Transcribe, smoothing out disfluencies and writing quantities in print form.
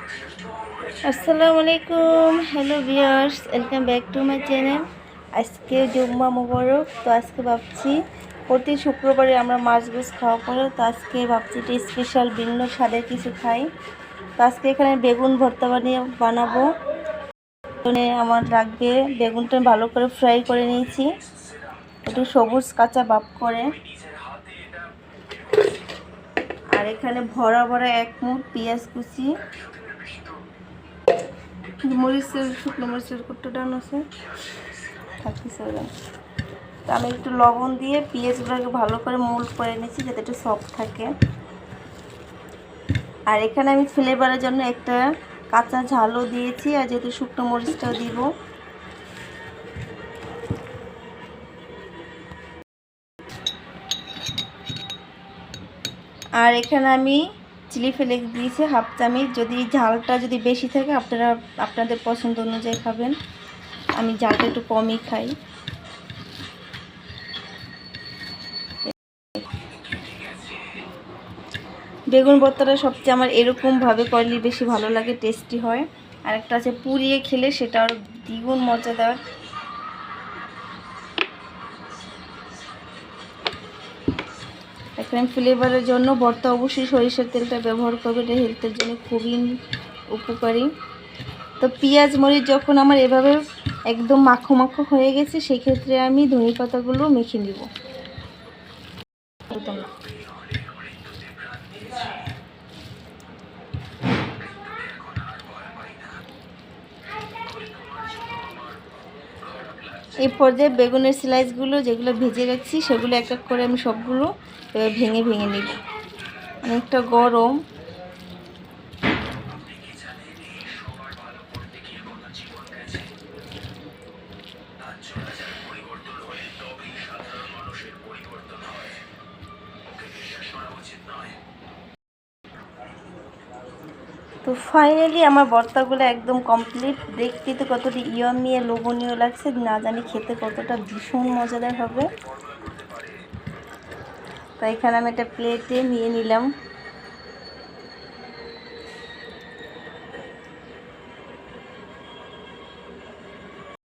আসসালামু আলাইকুম, hello viewers, welcome back to my channel. আজকে জুম্মা মোবারক। তো আজকে ভাবছি প্রতি শুক্রবারে আমরা মাছ গোছ খাওয়া পরে, তো আজকে ভাবছি এটা স্পেশাল ভিন্ন স্বাদের কিছু খাই। তো আজকে এখানে বেগুন ভর্তা বানাবো। আমার লাগবে বেগুনটা ভালো করে ফ্রাই করে নিয়েছি, একটু সবুজ কাঁচা ভাব করে। আর এখানে ভরা ভরা এক মুঠ পেঁয়াজ কুচি, মরিচের শুকনো মরিচের কুট্টোটা আছে থাকতেছে। তো আমি একটু লবণ দিয়ে পেঁয়াজগুলোকে ভালো করে মোল্ড করে নিয়েছি যাতে একটু সফট থাকে। আর এখানে আমি ফ্লেভারের জন্য একটা কাঁচা ঝালও দিয়েছি, আর যেহেতু শুকনো মরিচটাও দিব। আর এখানে আমি চিলি ফ্লেক্স দিয়েছি হাফ চামচ। যদি ঝালটা যদি বেশি থাকে আপনারা আপনাদের পছন্দ অনুযায়ী খাবেন, আমি ঝালটা একটু কমই খাই। বেগুন ভর্তাটা সবচেয়ে আমার এরকমভাবে করলে বেশি ভালো লাগে, টেস্টি হয়। আর একটা আছে পুড়িয়ে খেলে, সেটা আরও দ্বিগুণ মজাদার। এখানে ফ্লেভারের জন্য ভর্তা অবশ্যই সরিষার তেলটা ব্যবহার করবে, এটা হেলথের জন্য খুবই উপকারী। তো পেঁয়াজ মরিচ যখন আমার এভাবে একদম মাখো মাখো হয়ে গেছে, সেক্ষেত্রে আমি ধনে পাতাগুলো মেখে নিব। এই পর্যায়ে বেগুনের স্লাইসগুলো যেগুলো ভেজে রাখছি সেগুলো এক এক করে আমি সবগুলো ভেঙে ভেঙে নিব। অনেকটা গরম। তো ফাইনালি আমার ভর্তাগুলো একদম কমপ্লিট। দেখতে তো কতটা ইয়ামি লোভনীয় লাগছে, না জানি খেতে কতটা ভীষণ মজাদার হবে। তো এখানে আমি একটা প্লেটে নিয়ে নিলাম।